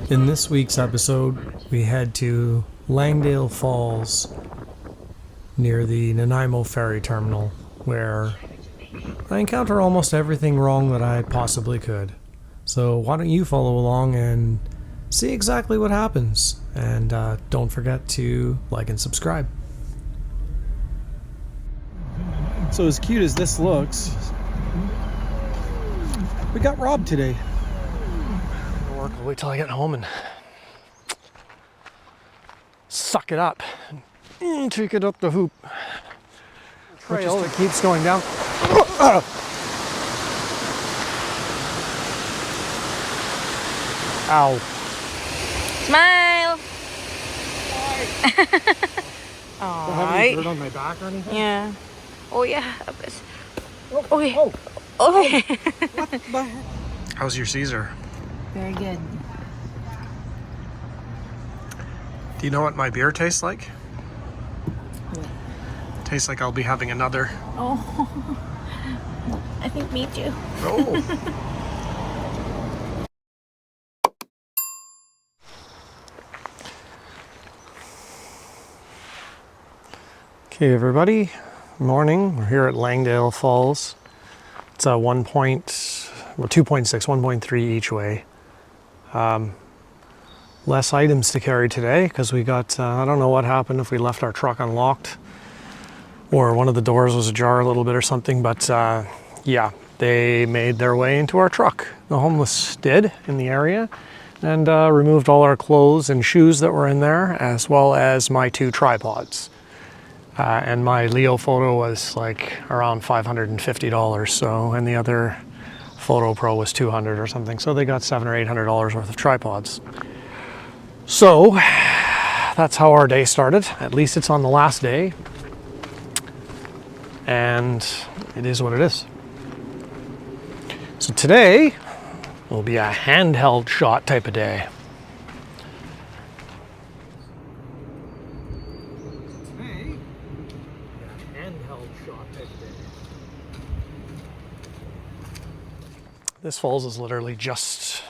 In this week's episode, we head to Langdale Falls near the Nanaimo Ferry Terminal, where I encounter almost everything wrong that I possibly could. So why don't you follow along and see exactly what happens, and don't forget to like and subscribe. So as cute as this looks, we got robbed today. I'll wait till I get home and suck it up and take it up the hoop. Trail that keeps going down. Ow. Smile. Don't have any dirt on my back or anything? Yeah. Oh yeah. Oh. Okay. Oh. Okay. What the heck? How's your Caesar? Very good. Do you know what my beer tastes like? What? Tastes like I'll be having another. Oh. I think me too. Oh. Okay, everybody. Morning. We're here at Langdale Falls. It's a 2.6, 1.3 each way. Less items to carry today because we got, I don't know what happened, if we left our truck unlocked or one of the doors was ajar a little bit or something, but yeah, they made their way into our truck. The homeless did in the area, and removed all our clothes and shoes that were in there, as well as my 2 tripods. And my Leo photo was like around $550, so, and the other Photo Pro was $200 or something, so they got $700 or $800 worth of tripods. So that's how our day started. At least it's on the last day, and it is what it is. So today will be a handheld shot type of day. Today, a handheld shot type of day. This falls is literally just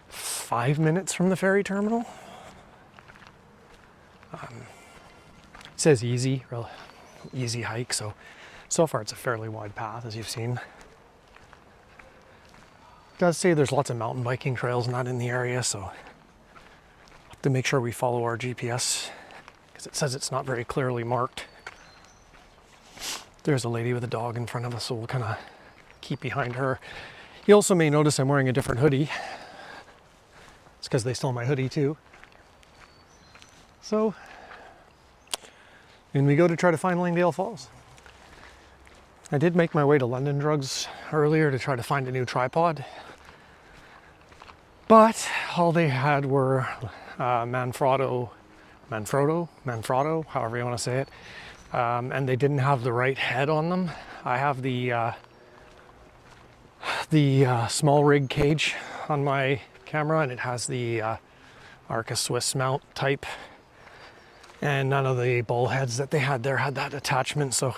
5 minutes from the ferry terminal. It says easy hike, so far it's a fairly wide path, as you've seen. It does say there's lots of mountain biking trails not in the area, so we'll have to make sure we follow our GPS because it says it's not very clearly marked. There's a lady with a dog in front of us, so we'll kind of keep behind her. You also may notice I'm wearing a different hoodie. It's because they stole my hoodie too. So, in we go to try to find Langdale Falls. I did make my way to London Drugs earlier to try to find a new tripod, but all they had were Manfrotto, however you want to say it, and they didn't have the right head on them. I have the small rig cage on my camera, and it has the Arca Swiss mount type, and none of the bowl heads that they had there had that attachment, so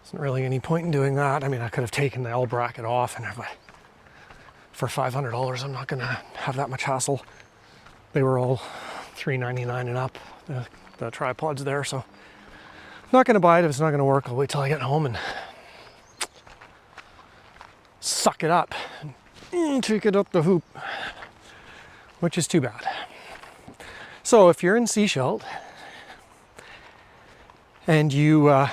isn't really any point in doing that. I mean, I could have taken the L bracket off, and for $500 I'm not gonna have that much hassle. They were all $399 and up, the tripods there, so I'm not gonna buy it if it's not gonna work. I'll wait till I get home and suck it up and take it up the hoop, which is too bad. So if you're in Seashell and you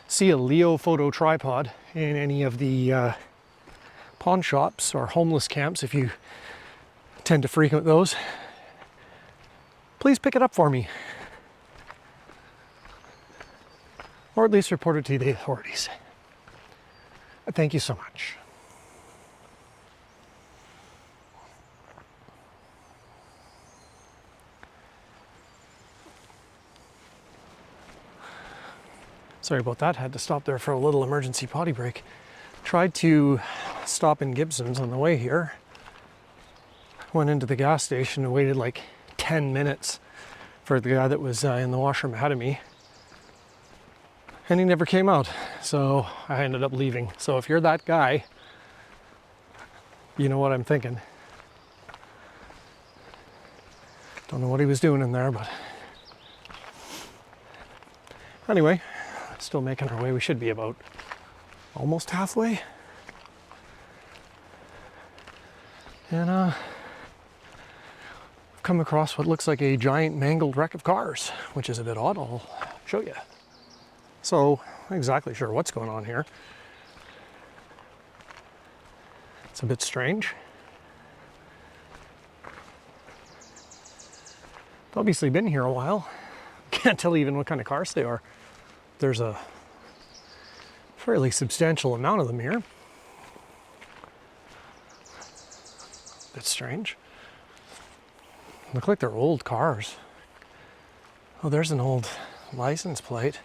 see a Leo photo tripod in any of the pawn shops or homeless camps, if you tend to frequent those, please pick it up for me, or at least report it to the authorities. Thank you so much. Sorry about that, had to stop there for a little emergency potty break. Tried to stop in Gibson's on the way here. Went into the gas station and waited like 10 minutes for the guy that was in the washroom ahead of me. And he never came out, so I ended up leaving. So if you're that guy, you know what I'm thinking. Don't know what he was doing in there, but anyway, still making our way. We should be about almost halfway. And I've come across what looks like a giant mangled wreck of cars, which is a bit odd. I'll show you. So, not exactly sure what's going on here. It's a bit strange. It's obviously been here a while. Can't tell even what kind of cars they are. There's a fairly substantial amount of them here. Bit strange. Look like they're old cars. Oh, there's an old license plate.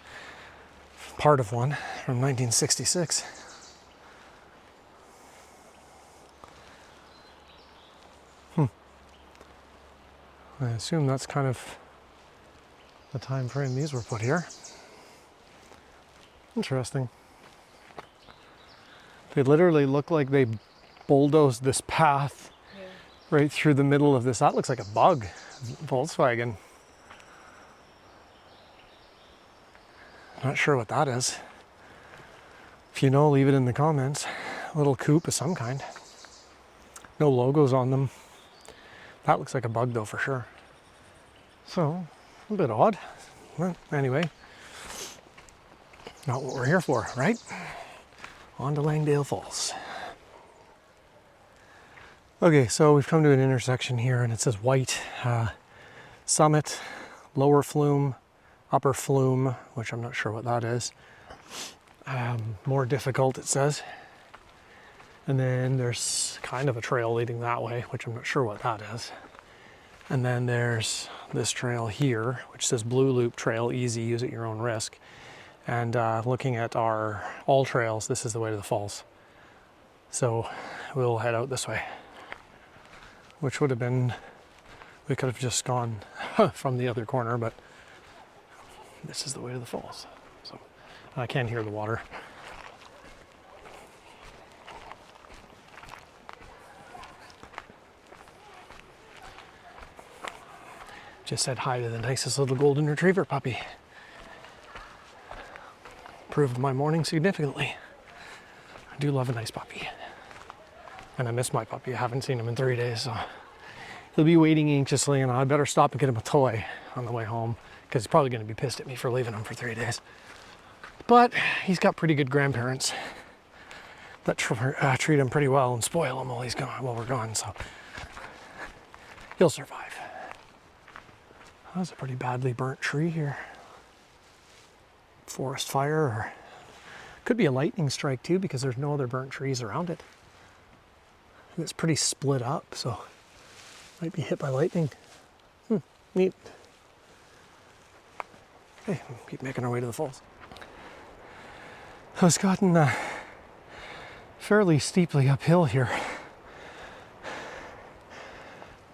Part of one from 1966. I assume that's kind of the time frame these were put here. Interesting. They literally look like they bulldozed this path right through the middle of this. That looks like a bug Volkswagen. Not sure what that is. If you know, leave it in the comments. A little coupe of some kind. No logos on them. That looks like a bug though for sure. So, a bit odd. Well, anyway, not what we're here for, right? On to Langdale Falls. Okay, so we've come to an intersection here and it says white summit, lower flume, upper flume, which I'm not sure what that is. More difficult, it says. And then there's kind of a trail leading that way, which I'm not sure what that is. And then there's this trail here, which says Blue Loop Trail, easy, use at your own risk. And looking at our all trails, this is the way to the falls. So we'll head out this way, which would have been, we could have just gone from the other corner, but this is the way to the falls. So I can hear the water. Just said hi to the nicest little golden retriever puppy. Improved my morning significantly. I do love a nice puppy. And I miss my puppy. I haven't seen him in 3 days, so he'll be waiting anxiously, and I better stop and get him a toy on the way home, because he's probably going to be pissed at me for leaving him for 3 days. But he's got pretty good grandparents that treat him pretty well and spoil him while we're gone, so he'll survive. That was a pretty badly burnt tree here. Forest fire, or could be a lightning strike too, because there's no other burnt trees around it. And it's pretty split up, so might be hit by lightning. Neat. Okay, keep making our way to the falls. So it's gotten fairly steeply uphill here.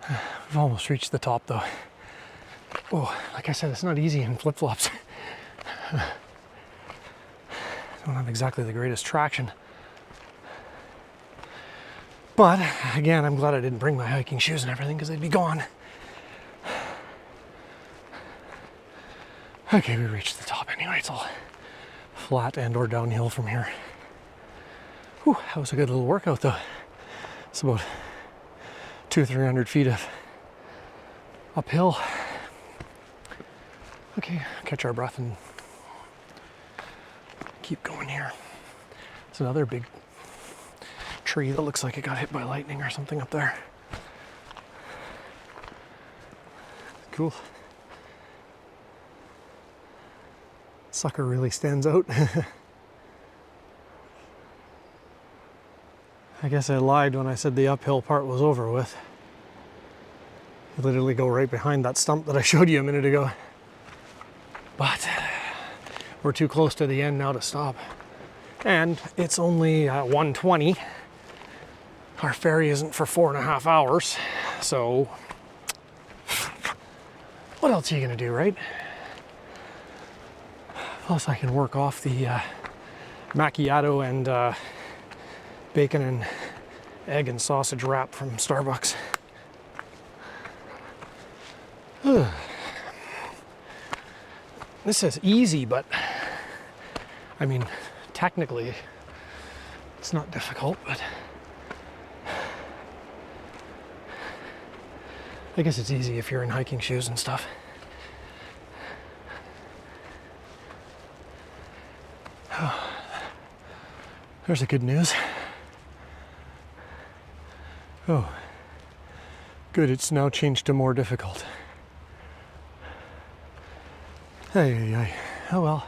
We've almost reached the top though. Oh, like I said, it's not easy in flip-flops. Don't have exactly the greatest traction. But again, I'm glad I didn't bring my hiking shoes and everything, because they'd be gone. Okay, we reached the top anyway. It's all flat and or downhill from here. Whew, that was a good little workout though. It's about 200-300 feet of uphill. Okay, catch our breath and keep going here. There's another big tree that looks like it got hit by lightning or something up there. Cool. Sucker really stands out. I guess I lied when I said the uphill part was over with. You literally go right behind that stump that I showed you a minute ago. But we're too close to the end now to stop. And it's only 1:20. Our ferry isn't for 4.5 hours. So what else are you gonna do, right? Plus I can work off the macchiato and bacon and egg and sausage wrap from Starbucks. This says easy, but I mean, technically it's not difficult, but I guess it's easy if you're in hiking shoes and stuff. There's the good news. Oh, good, it's now changed to more difficult. Hey. Oh well,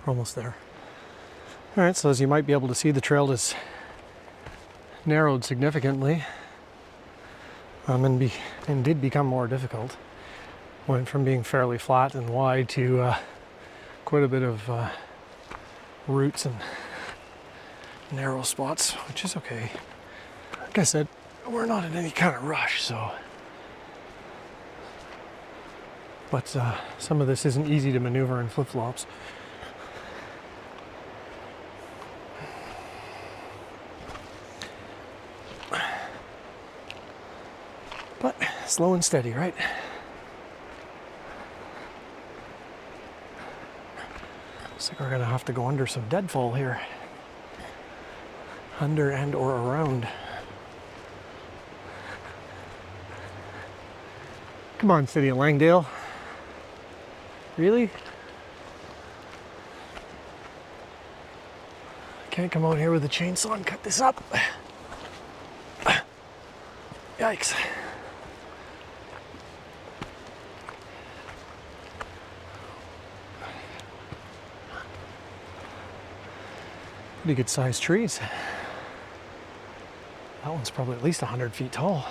we're almost there. All right, so as you might be able to see, the trail is narrowed significantly, and did become more difficult. Went from being fairly flat and wide to quite a bit of roots and narrow spots, which is okay. Like I said, we're not in any kind of rush, so. But some of this isn't easy to maneuver in flip-flops. But slow and steady, right? Looks like we're gonna have to go under some deadfall here. Under and or around. Come on, City of Langdale. Really? Can't come out here with a chainsaw and cut this up. Yikes. Pretty good sized trees. That one's probably at least 100 feet tall.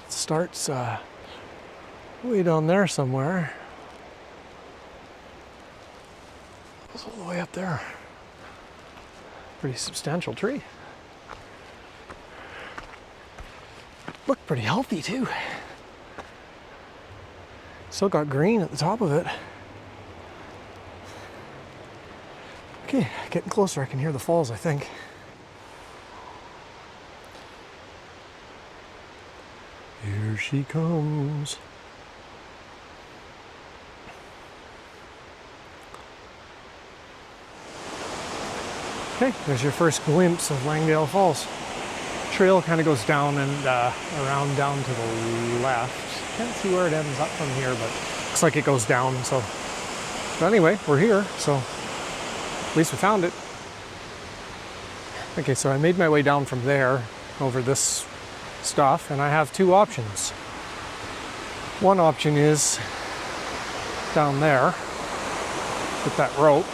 It starts way down there somewhere. Goes all the way up there. Pretty substantial tree. Looked pretty healthy too. Still got green at the top of it. Okay, getting closer. I can hear the falls, I think. Here she comes. Okay, there's your first glimpse of Langdale Falls. Trail kind of goes down and around down to the left. Can't see where it ends up from here, but looks like it goes down. So, but anyway, we're here, so at least we found it. Okay, so I made my way down from there over this stuff, and I have two options. One option is down there with that rope.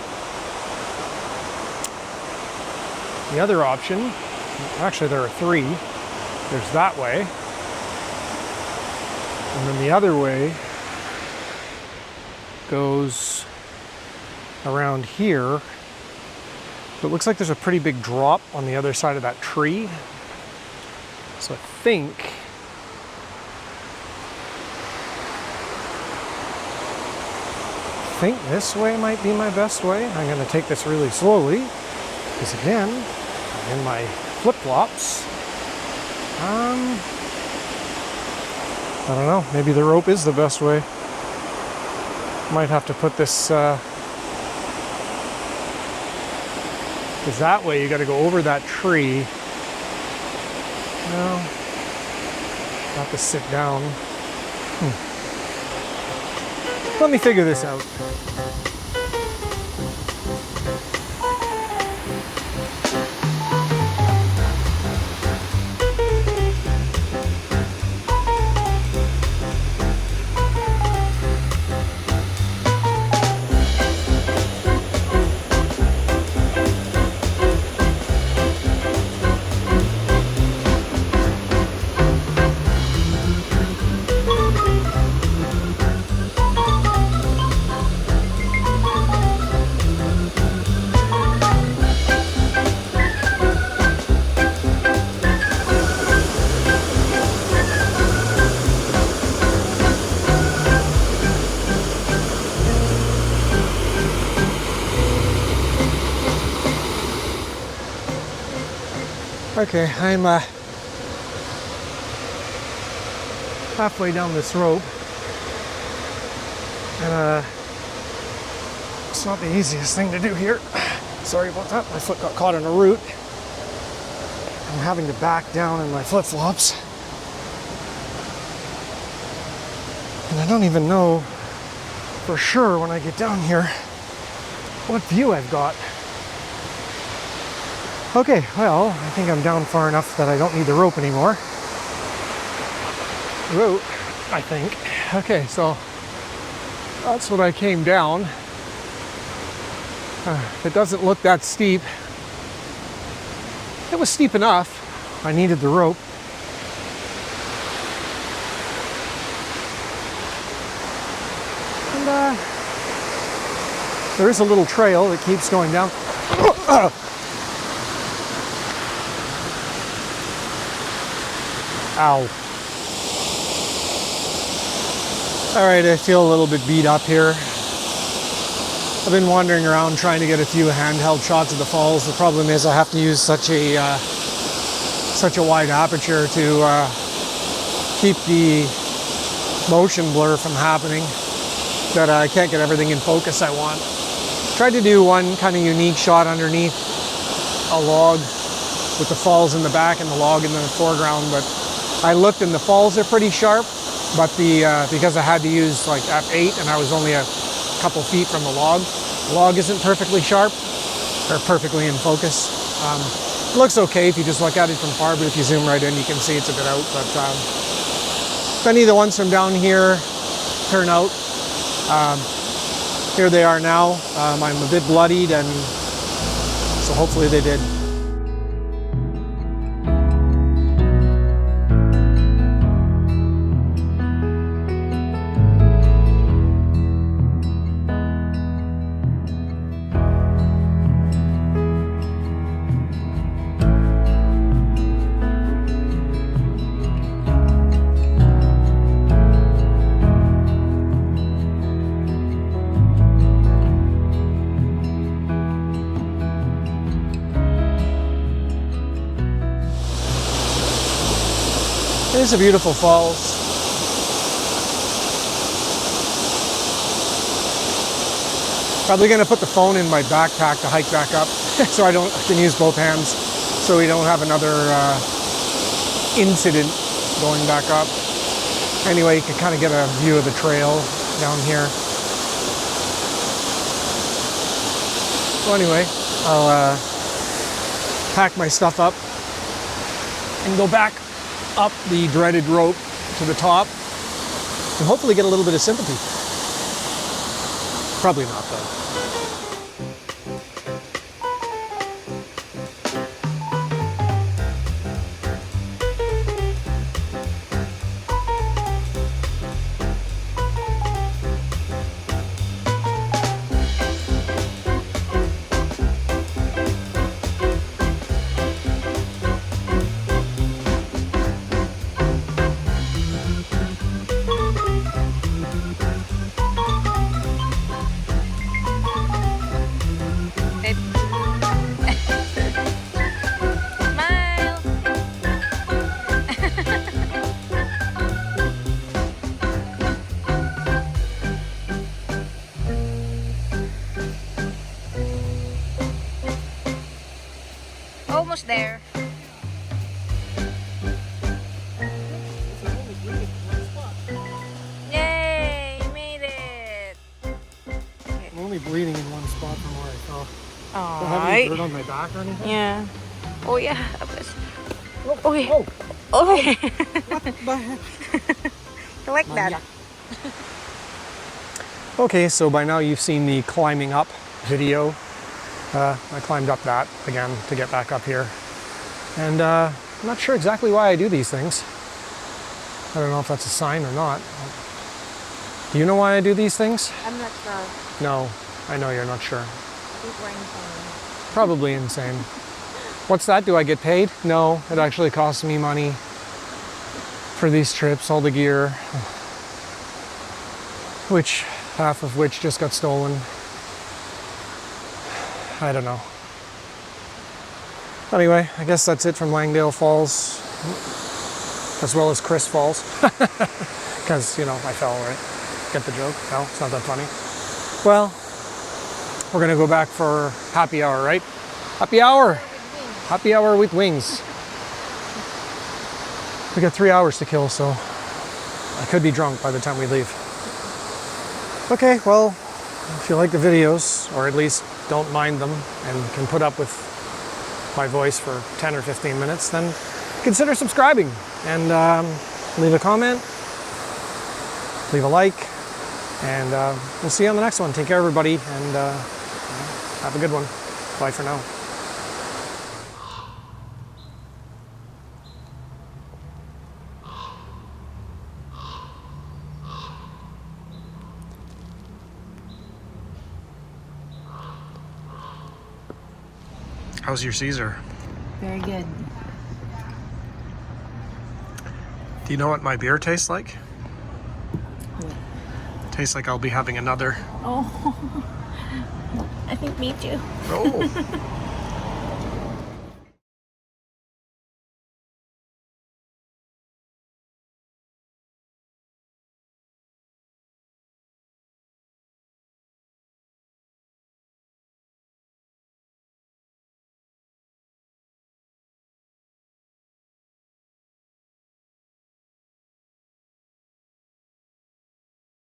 The other option, actually there are three. There's that way, and then the other way goes around here. But it looks like there's a pretty big drop on the other side of that tree. So I think this way might be my best way. I'm going to take this really slowly because again, I'm in my flip-flops. I don't know, maybe the rope is the best way. Might have to put this, because that way you got to go over that tree. Well, have to sit down. Let me figure this out. Okay, I'm halfway down this rope. And it's not the easiest thing to do here. Sorry about that, my foot got caught in a root. I'm having to back down in my flip-flops. And I don't even know for sure when I get down here what view I've got. Okay, well, I think I'm down far enough that I don't need the rope anymore. Rope, I think. Okay, so that's what I came down. It doesn't look that steep. It was steep enough. I needed the rope. And there is a little trail that keeps going down. Ow. All right, I feel a little bit beat up here. I've been wandering around trying to get a few handheld shots of the falls. The problem is I have to use such a wide aperture to keep the motion blur from happening that I can't get everything in focus I want. Tried to do one kind of unique shot underneath a log with the falls in the back and the log in the foreground, but I looked and the falls are pretty sharp, but because I had to use like f8 and I was only a couple feet from the log isn't perfectly sharp or perfectly in focus. It looks okay if you just look at it from far, but if you zoom right in, you can see it's a bit out. But if any of the ones from down here turn out, here they are now. I'm a bit bloodied, and so hopefully they did. It is a beautiful falls. Probably gonna put the phone in my backpack to hike back up, so I can use both hands, so we don't have another incident going back up. Anyway, you can kind of get a view of the trail down here. So anyway, I'll pack my stuff up and go back up the dreaded rope to the top and hopefully get a little bit of sympathy. Probably not though. Almost there. Yay, you made it. Okay. I'm only bleeding in one spot from where I fell. All Do I have right. any dirt on my back or anything? Yeah. Oh yeah. Oh, yeah. oh. Oh. What the heck? I like that. Okay, so by now you've seen the climbing up video. I climbed up that again to get back up here. And I'm not sure exactly why I do these things. I don't know if that's a sign or not. Do you know why I do these things? I'm not sure. No, I know you're not sure. People are insane. Probably insane. What's that? Do I get paid? No, it actually costs me money for these trips, all the gear, which half of which just got stolen. I don't know. Anyway, I guess that's it from Langdale Falls. as well as Kris falls. Because, you know, I fell, right? Get the joke? No, it's not that funny. Well, we're gonna go back for happy hour, right? Happy hour! Happy hour with wings. We got 3 hours to kill, so I could be drunk by the time we leave. Okay, well, if you like the videos, or at least don't mind them and can put up with my voice for 10 or 15 minutes, then consider subscribing and leave a comment, leave a like, and we'll see you on the next one. Take care, everybody, and have a good one. Bye for now. How's your Caesar? Very good. Do you know what my beer tastes like? Tastes like I'll be having another. Oh, I think me too. Oh.